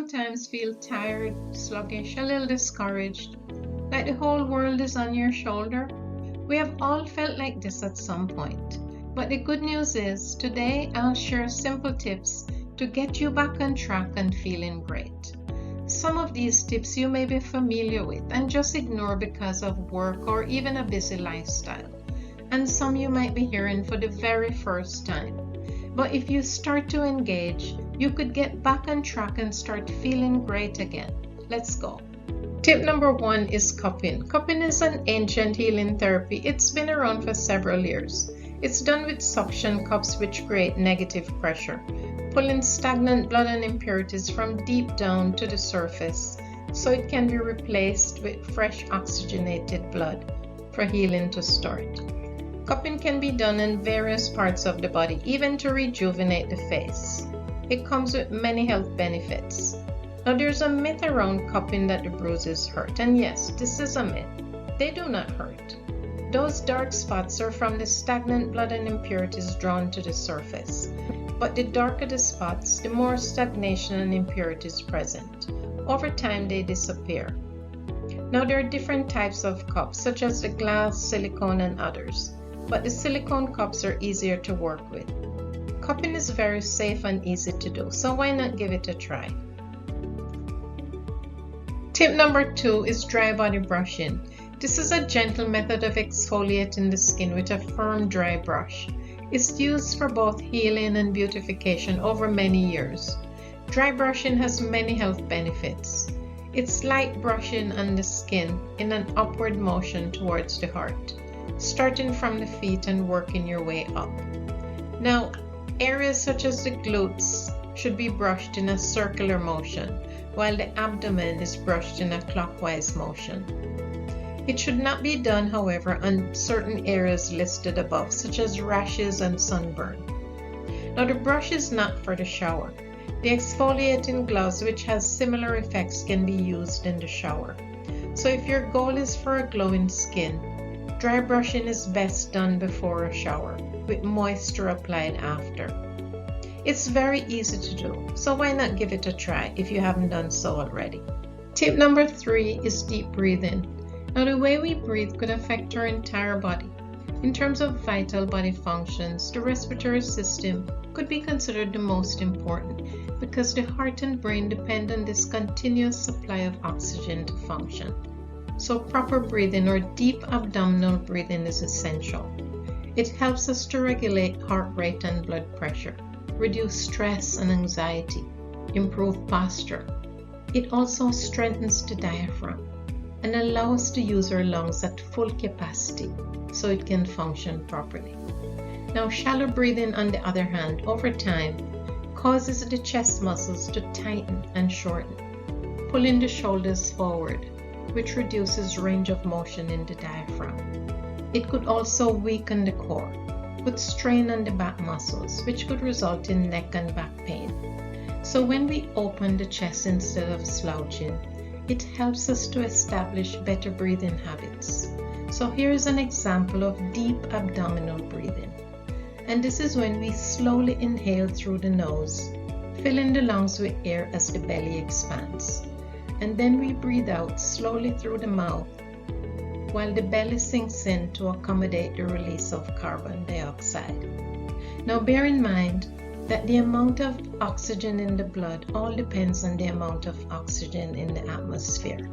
sometimes feel tired, sluggish, a little discouraged, like the whole world is on your shoulder? We have all felt like this at some point. But the good news is, today I'll share simple tips to get you back on track and feeling great. Some of these tips you may be familiar with and just ignore because of work or even a busy lifestyle. And some you might be hearing for the very first time. But if you start to engage, you could get back on track and start feeling great again. Let's go. Tip number 1 is cupping. Cupping is an ancient healing therapy. It's been around for several years. It's done with suction cups which create negative pressure, pulling stagnant blood and impurities from deep down to the surface so it can be replaced with fresh oxygenated blood for healing to start. Cupping can be done in various parts of the body, even to rejuvenate the face. It comes with many health benefits. Now there's a myth around cupping that the bruises hurt, and yes, this is a myth. They do not hurt. Those dark spots are from the stagnant blood and impurities drawn to the surface. But the darker the spots, the more stagnation and impurities present. Over time they disappear. Now there are different types of cups, such as the glass, silicone, and others. But the silicone cups are easier to work with. Cupping is very safe and easy to do, so why not give it a try? Tip number 2 is dry body brushing. This is a gentle method of exfoliating the skin with a firm dry brush. It's used for both healing and beautification over many years. Dry brushing has many health benefits. It's light brushing on the skin in an upward motion towards the heart, starting from the feet and working your way up. Now, areas such as the glutes should be brushed in a circular motion, while the abdomen is brushed in a clockwise motion. It should not be done, however, on certain areas listed above, such as rashes and sunburn. Now, the brush is not for the shower. The exfoliating gloves, which has similar effects, can be used in the shower. So if your goal is for a glowing skin, dry brushing is best done before a shower, with moisture applied after. It's very easy to do, so why not give it a try if you haven't done so already? Tip number 3 is deep breathing. Now the way we breathe could affect our entire body. In terms of vital body functions, the respiratory system could be considered the most important because the heart and brain depend on this continuous supply of oxygen to function. So proper breathing or deep abdominal breathing is essential. It helps us to regulate heart rate and blood pressure, reduce stress and anxiety, improve posture. It also strengthens the diaphragm and allows us to use our lungs at full capacity so it can function properly. Now, shallow breathing, on the other hand, over time causes the chest muscles to tighten and shorten, pulling the shoulders forward, which reduces range of motion in the diaphragm. It could also weaken the core, put strain on the back muscles, which could result in neck and back pain. So when we open the chest instead of slouching, it helps us to establish better breathing habits. So here's an example of deep abdominal breathing. And this is when we slowly inhale through the nose, filling the lungs with air as the belly expands. And then we breathe out slowly through the mouth while the belly sinks in to accommodate the release of carbon dioxide. Now bear in mind that the amount of oxygen in the blood all depends on the amount of oxygen in the atmosphere.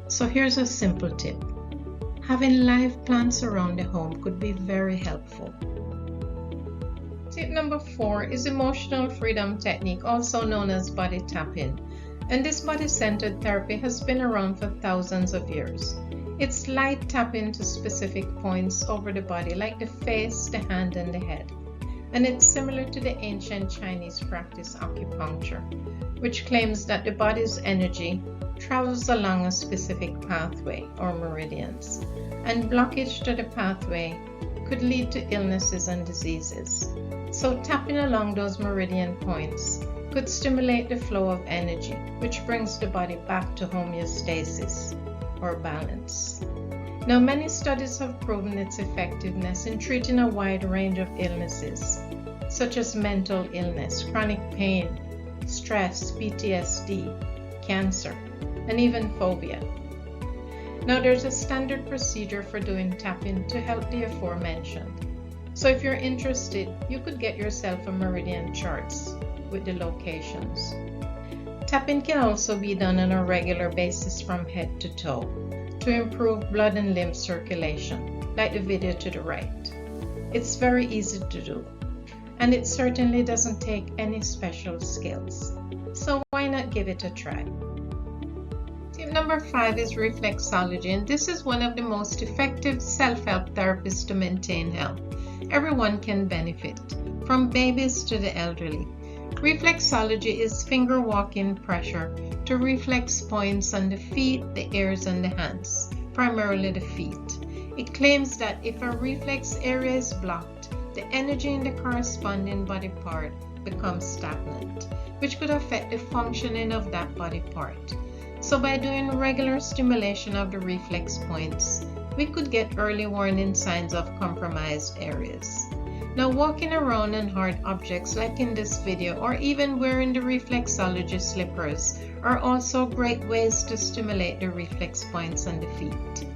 So here's a simple tip. Having live plants around the home could be very helpful. Tip number 4 is emotional freedom technique, also known as body tapping. And this body-centered therapy has been around for thousands of years. It's light tapping to specific points over the body, like the face, the hand, and the head. And it's similar to the ancient Chinese practice acupuncture, which claims that the body's energy travels along a specific pathway or meridians, and blockage to the pathway could lead to illnesses and diseases. So tapping along those meridian points could stimulate the flow of energy, which brings the body back to homeostasis or balance. Now, many studies have proven its effectiveness in treating a wide range of illnesses, such as mental illness, chronic pain, stress, PTSD, cancer, and even phobia. Now there's a standard procedure for doing tapping to help the aforementioned. So if you're interested, you could get yourself a meridian charts with the locations. Tapping can also be done on a regular basis from head to toe to improve blood and lymph circulation, like the video to the right. It's very easy to do, and it certainly doesn't take any special skills. So why not give it a try? Tip number 5 is reflexology, and this is one of the most effective self-help therapies to maintain health. Everyone can benefit, from babies to the elderly. Reflexology is finger walking pressure to reflex points on the feet, the ears, and the hands, primarily the feet. It claims that if a reflex area is blocked, the energy in the corresponding body part becomes stagnant, which could affect the functioning of that body part. So by doing regular stimulation of the reflex points, we could get early warning signs of compromised areas. Now, walking around on hard objects like in this video, or even wearing the reflexology slippers, are also great ways to stimulate the reflex points on the feet.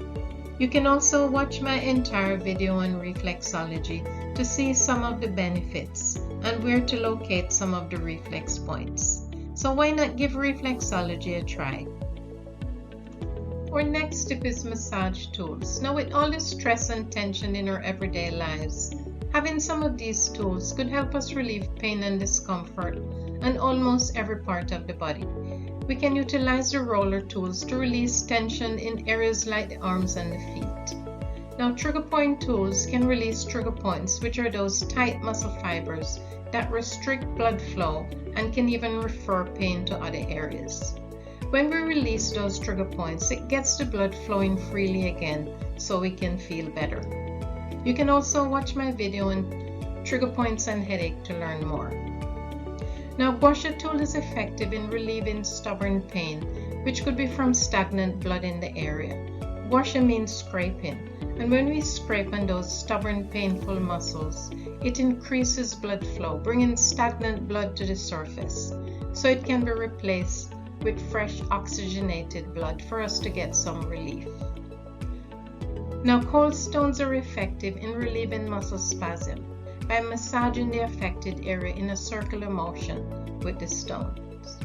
You can also watch my entire video on reflexology to see some of the benefits and where to locate some of the reflex points. So why not give reflexology a try? Our next tip is massage tools. Now, with all the stress and tension in our everyday lives, having some of these tools could help us relieve pain and discomfort on almost every part of the body. We can utilize the roller tools to release tension in areas like the arms and the feet. Now, trigger point tools can release trigger points, which are those tight muscle fibers that restrict blood flow and can even refer pain to other areas. When we release those trigger points, it gets the blood flowing freely again so we can feel better. You can also watch my video on trigger points and headache to learn more. Now, gua sha tool is effective in relieving stubborn pain, which could be from stagnant blood in the area. Gua sha means scraping, and when we scrape on those stubborn, painful muscles, it increases blood flow, bringing stagnant blood to the surface, so it can be replaced with fresh oxygenated blood for us to get some relief. Now, cold stones are effective in relieving muscle spasm by massaging the affected area in a circular motion with the stones.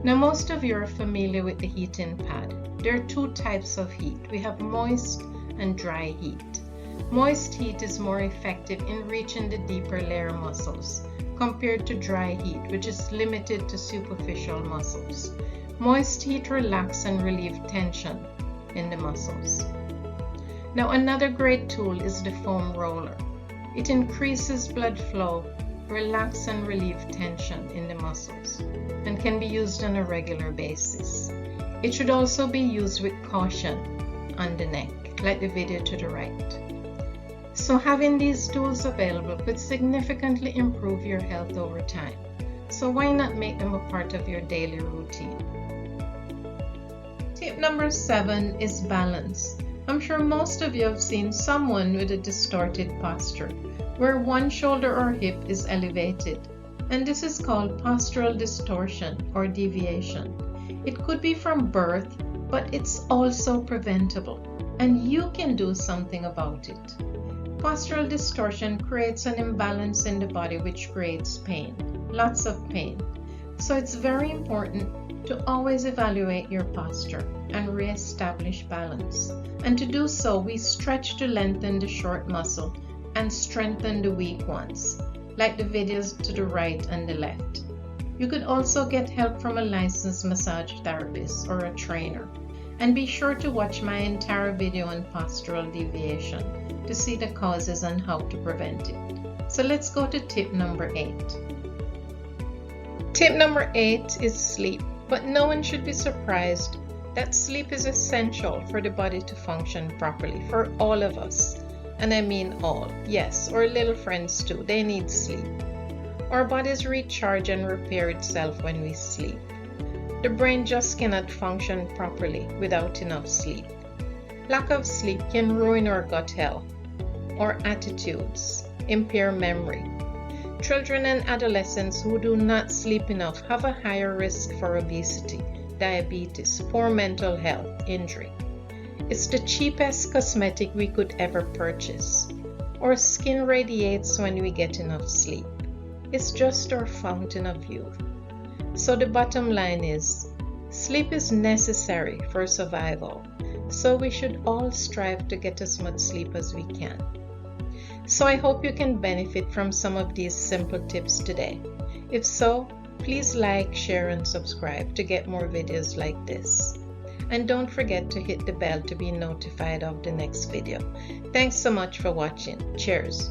Now, most of you are familiar with the heating pad. There are two types of heat. We have moist and dry heat. Moist heat is more effective in reaching the deeper layer muscles compared to dry heat, which is limited to superficial muscles. Moist heat relaxes and relieves tension in the muscles. Now, another great tool is the foam roller. It increases blood flow, relax and relieve tension in the muscles, and can be used on a regular basis. It should also be used with caution on the neck, like the video to the right. So having these tools available could significantly improve your health over time. So why not make them a part of your daily routine? Tip number 7 is balance. I'm sure most of you have seen someone with a distorted posture, where one shoulder or hip is elevated, and this is called postural distortion or deviation. It could be from birth, but it's also preventable, and you can do something about it. Postural distortion creates an imbalance in the body, which creates pain, lots of pain. So it's very important to always evaluate your posture and re-establish balance. And to do so, we stretch to lengthen the short muscle and strengthen the weak ones, like the videos to the right and the left. You could also get help from a licensed massage therapist or a trainer. And be sure to watch my entire video on postural deviation to see the causes and how to prevent it. So let's go to tip number 8. Tip number 8 is sleep, but no one should be surprised that sleep is essential for the body to function properly for all of us. And I mean all. Yes, our little friends too, they need sleep. Our bodies recharge and repair itself when we sleep. The brain just cannot function properly without enough sleep. Lack of sleep can ruin our gut health, our attitudes, impair memory. Children and adolescents who do not sleep enough have a higher risk for obesity, diabetes, poor mental health, injury. It's the cheapest cosmetic we could ever purchase. Our skin radiates when we get enough sleep. It's just our fountain of youth. So the bottom line is, sleep is necessary for survival, so we should all strive to get as much sleep as we can. So I hope you can benefit from some of these simple tips today. If so, please like, share, and subscribe to get more videos like this. And don't forget to hit the bell to be notified of the next video. Thanks so much for watching. Cheers.